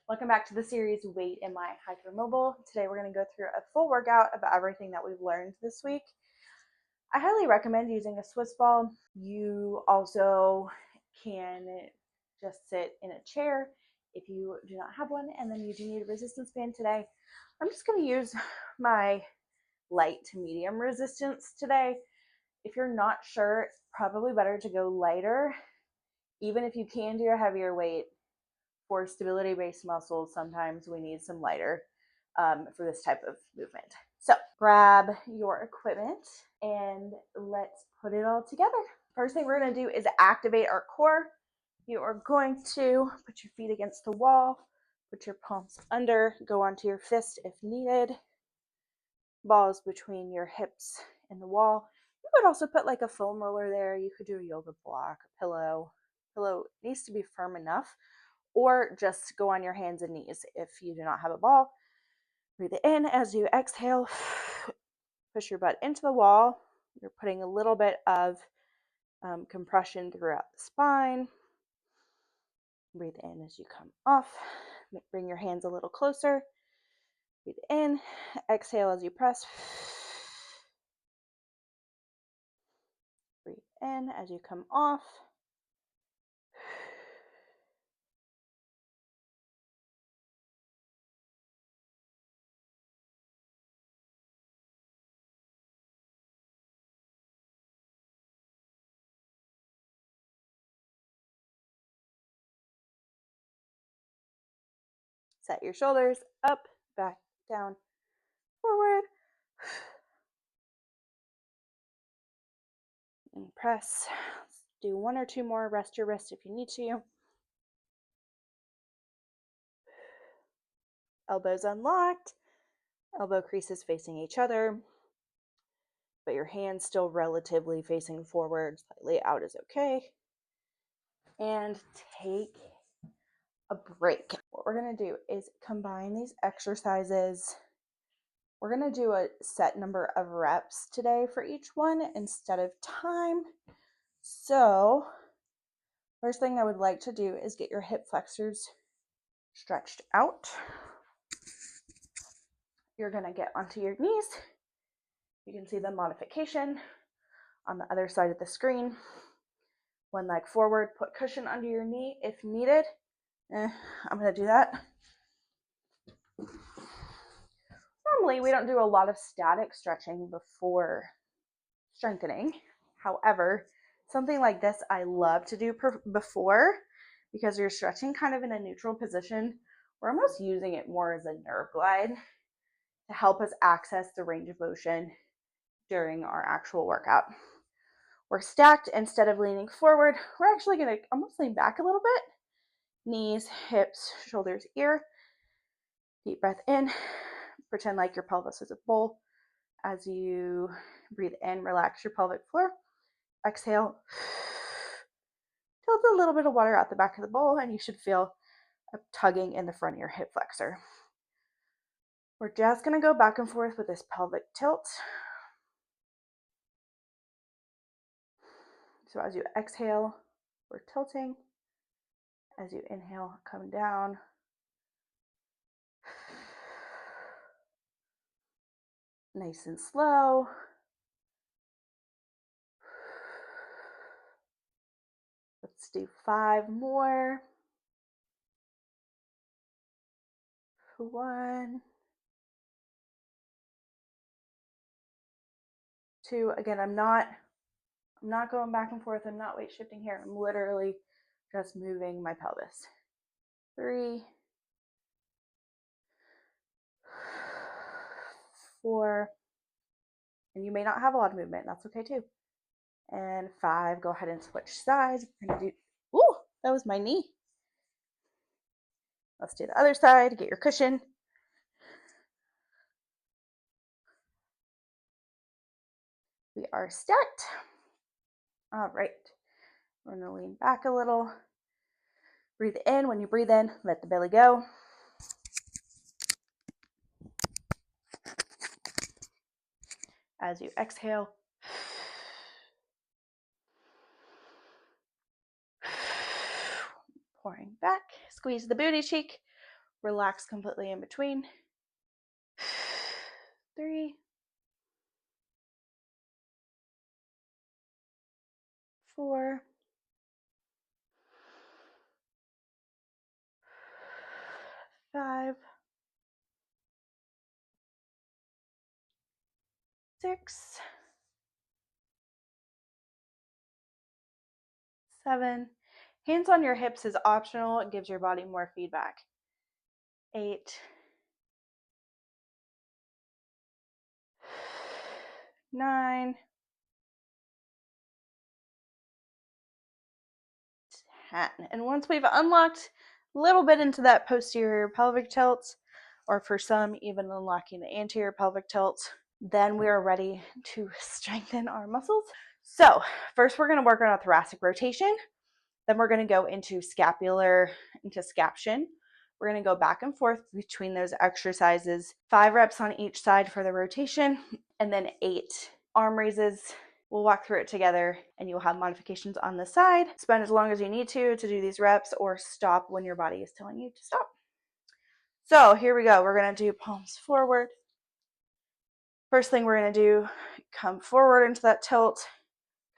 Welcome back to the series Weight in My Hypermobile. Today we're going to go through a full workout of everything that we've learned this week. I highly recommend using a Swiss ball. You also can just sit in a chair if you do not have one, and then you do need a resistance band today. I'm just going to use my light to medium resistance today. If you're not sure, it's probably better to go lighter. Even if you can do a heavier weight, for stability-based muscles, sometimes we need some lighter for this type of movement. So grab your equipment and let's put it all together. First thing we're going to do is activate our core. You are going to put your feet against the wall, put your palms under, go onto your fist if needed, balls between your hips and the wall. You could also put like a foam roller there. You could do a yoga block, a pillow. Pillow needs to be firm enough, or just go on your hands and knees if you do not have a ball. Breathe in as you exhale. Push your butt into the wall. You're putting a little bit of compression throughout the spine. Breathe in as you come off. Bring your hands a little closer. Breathe in. Exhale as you press. Breathe in as you come off. Set your shoulders up, back, down, forward. And press. Let's do one or two more. Rest your wrist if you need to. Elbows unlocked. Elbow creases facing each other. But your hands still relatively facing forward. Slightly out is okay. And take a break. What we're going to do is combine these exercises. We're going to do a set number of reps today for each one instead of time. So, first thing I would like to do is get your hip flexors stretched out. You're going to get onto your knees. You can see the modification on the other side of the screen. One leg forward, put cushion under your knee if needed. I'm going to do that. Normally, we don't do a lot of static stretching before strengthening. However, something like this I love to do before, because you're stretching kind of in a neutral position. We're almost using it more as a nerve glide to help us access the range of motion during our actual workout. We're stacked. Instead of leaning forward, we're actually going to almost lean back a little bit. Knees, hips, shoulders, ear. Deep breath in. Pretend like your pelvis is a bowl. As you breathe in, relax your pelvic floor. Exhale. Tilt a little bit of water out the back of the bowl, and you should feel a tugging in the front of your hip flexor. We're just going to go back and forth with this pelvic tilt. So as you exhale, we're tilting. As you inhale, come down. Nice and slow. Let's do 5 more. 1, 2. Again, I'm not going back and forth. I'm not weight shifting here. I'm literally just moving my pelvis. 3, 4, and you may not have a lot of movement. That's okay too. And 5, go ahead and switch sides. We're gonna do, ooh, that was my knee. Let's do the other side. Get your cushion. We are stacked. All right. We're gonna lean back a little. Breathe in. When you breathe in, let the belly go. As you exhale, pouring back, squeeze the booty cheek, Relax completely in between. 3, 4, 5, 6, 7. Hands on your hips is optional. It gives your body more feedback. 8, 9, 10. And once we've unlocked a little bit into that posterior pelvic tilt, or for some, even unlocking the anterior pelvic tilt, then we are ready to strengthen our muscles. So first we're going to work on a thoracic rotation. Then we're going to go into scaption. We're going to go back and forth between those exercises, 5 reps on each side for the rotation, and then 8 arm raises. We'll walk through it together, and you'll have modifications on the side. Spend as long as you need to do these reps, or stop when your body is telling you to stop. So here we go. We're going to do palms forward. First thing we're going to do, come forward into that tilt,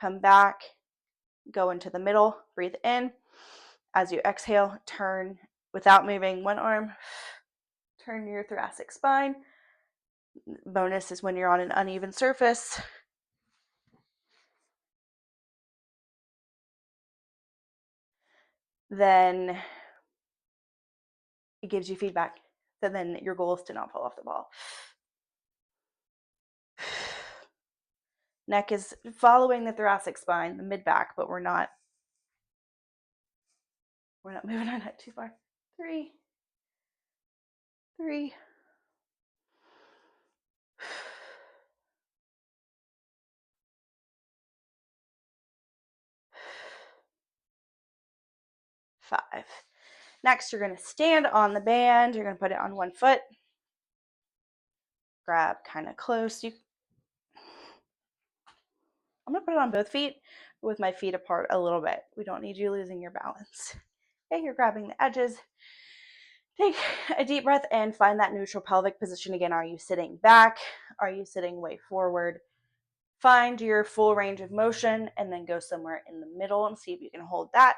come back, go into the middle, breathe in. As you exhale, turn without moving one arm, turn your thoracic spine. Bonus is when you're on an uneven surface. Then it gives you feedback. So then your goal is to not fall off the ball. Neck is following the thoracic spine, the mid-back, but we're not moving our neck too far. 3, 3, 5. Next, you're going to stand on the band. You're going to put it on one foot. Grab kind of close. I'm going to put it on both feet with my feet apart a little bit. We don't need you losing your balance. Okay, you're grabbing the edges. Take a deep breath and find that neutral pelvic position again. Are you sitting back? Are you sitting way forward? Find your full range of motion and then go somewhere in the middle and see if you can hold that.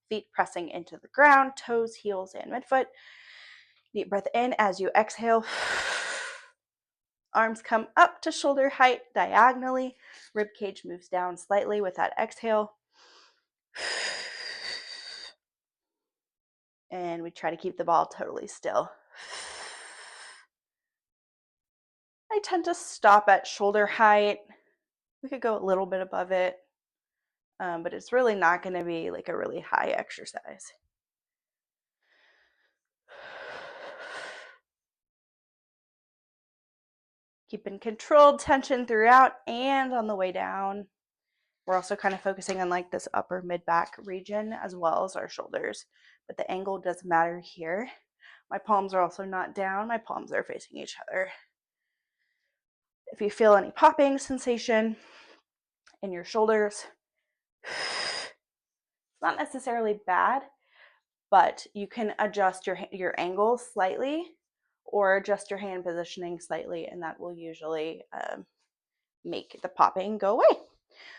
Feet pressing into the ground, toes, heels, and midfoot. Deep breath in as you exhale. Arms come up to shoulder height diagonally. Rib cage moves down slightly with that exhale. And we try to keep the ball totally still. I tend to stop at shoulder height. We could go a little bit above it, but it's really not going to be like a really high exercise. Keeping controlled tension throughout and on the way down. We're also kind of focusing on like this upper mid-back region as well as our shoulders, but the angle does matter here. My palms are also not down. My palms are facing each other. If you feel any popping sensation in your shoulders, it's not necessarily bad, but you can adjust your angle slightly or adjust your hand positioning slightly, and that will usually make the popping go away.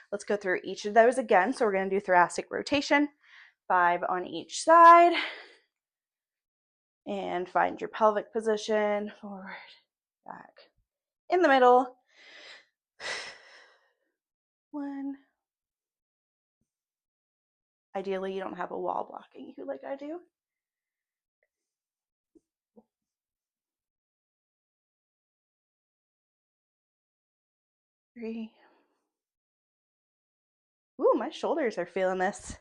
Let's go through each of those again. So we're going to do thoracic rotation, 5 on each side, and find your pelvic position, forward, back, in the middle. 1. Ideally, you don't have a wall blocking you like I do. 3. Ooh, my shoulders are feeling this,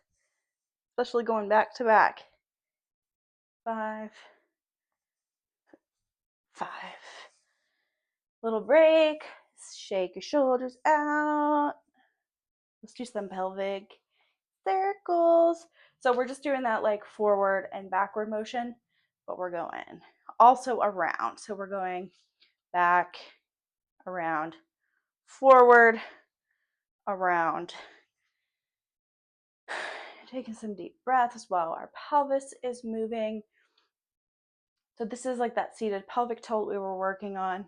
especially going back to back. 5. 5. Little break. Shake your shoulders out. Let's do some pelvic circles. So we're just doing that like forward and backward motion, but we're going also around. So we're going back, around, forward, around. Taking some deep breaths while our pelvis is moving. So this is like that seated pelvic tilt we were working on.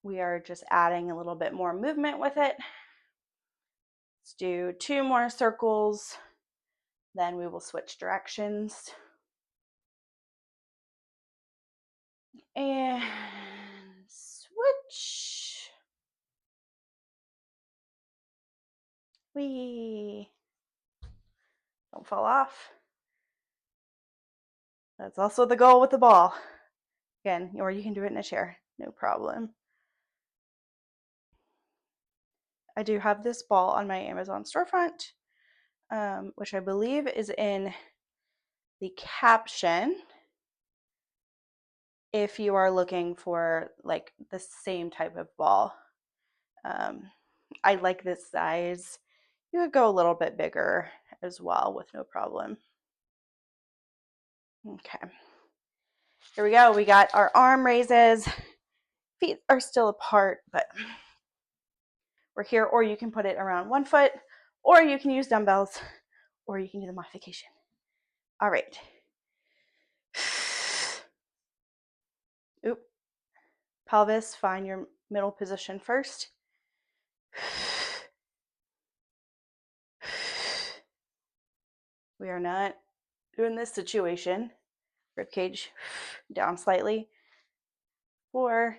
We are just adding a little bit more movement with it. Let's do 2 more circles, then we will switch directions. And switch. Whee! Don't fall off. That's also the goal with the ball. Again, or you can do it in a chair, no problem. I do have this ball on my Amazon storefront, which I believe is in the caption if you are looking for like the same type of ball. I like this size. You could go a little bit bigger as well with no problem. Okay. Here we go. We got our arm raises. Feet are still apart, but we're here. Or you can put it around 1 foot, or you can use dumbbells, or you can do the modification. All right. Oop. Pelvis, find your middle position first. We are not doing this situation. Rib cage down slightly. 4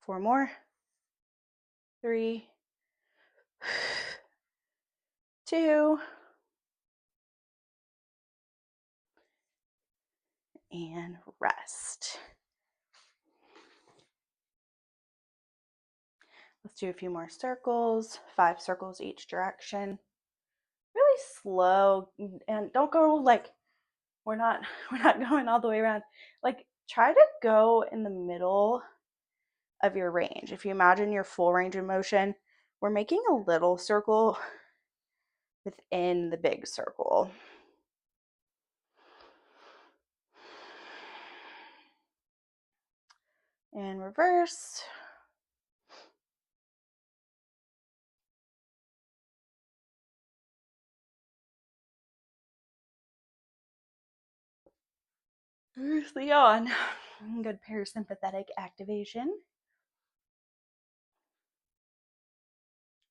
more. 3, 2, and rest. Let's do a few more circles, 5 circles each direction. Really slow, and don't go like we're not going all the way around. Like try to go in the middle of your range. If you imagine your full range of motion, we're making a little circle within the big circle. And reverse. Here's the yawn. Good parasympathetic activation.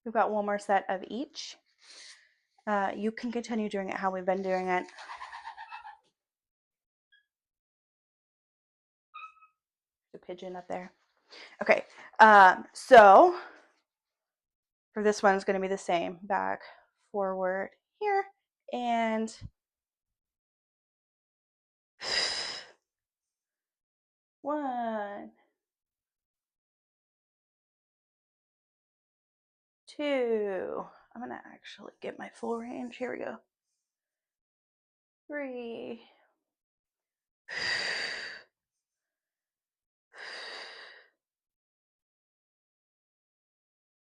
We've got 1 more set of each. You can continue doing it how we've been doing it. The pigeon up there. Okay, so for this one, it's going to be the same. Back, forward here, and 1, 2. I'm going to actually get my full range. Here we go. 3.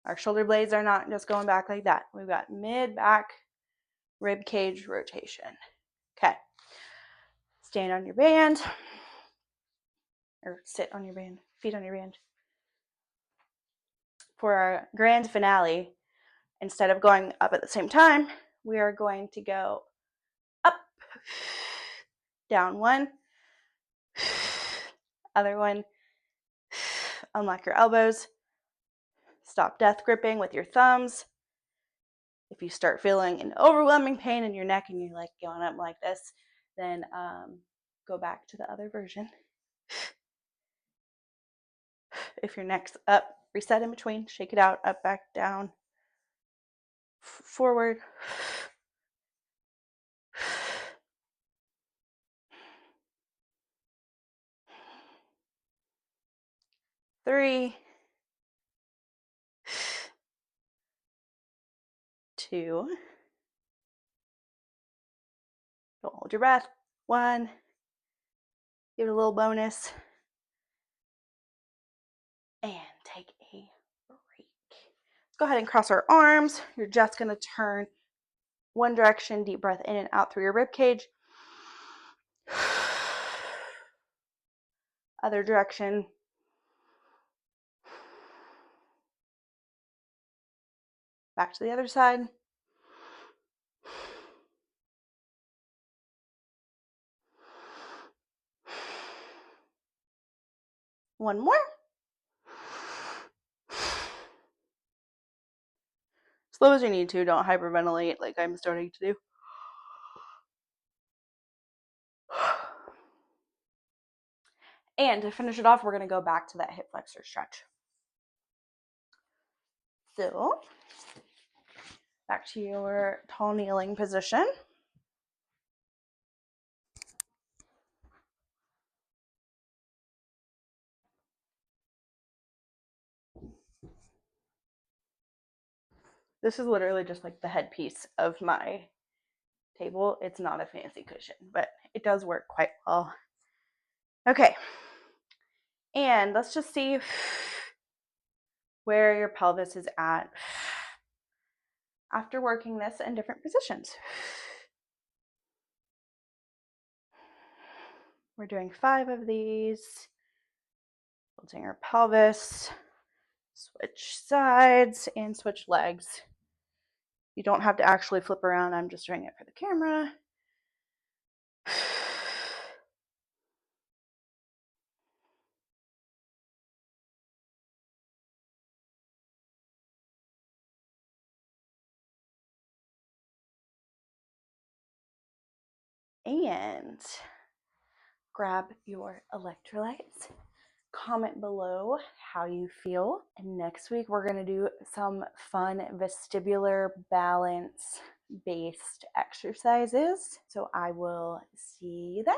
Our shoulder blades are not just going back like that. We've got mid-back rib cage rotation. Okay. Stand on your band, or sit on your band, feet on your band. For our grand finale, instead of going up at the same time, we are going to go up, down 1, other 1, unlock your elbows, stop death gripping with your thumbs. If you start feeling an overwhelming pain in your neck and you're like going up like this, then go back to the other version. If your neck's up, reset in between, shake it out, up, back, down, forward. 3, 2, don't hold your breath, 1, give it a little bonus, and take a break. Let's go ahead and cross our arms. You're just going to turn one direction, deep breath in and out through your rib cage. Other direction. Back to the other side. One more. Slow as you need to, don't hyperventilate like I'm starting to do. And to finish it off, we're going to go back to that hip flexor stretch. So, back to your tall kneeling position. This is literally just like the headpiece of my table. It's not a fancy cushion, but it does work quite well. Okay. And let's just see where your pelvis is at after working this in different positions. We're doing 5 of these. Building our pelvis. Switch sides and switch legs. You don't have to actually flip around. I'm just doing it for the camera. And grab your electrolytes. Comment below how you feel. And next week, we're going to do some fun vestibular balance based exercises. So I will see you then.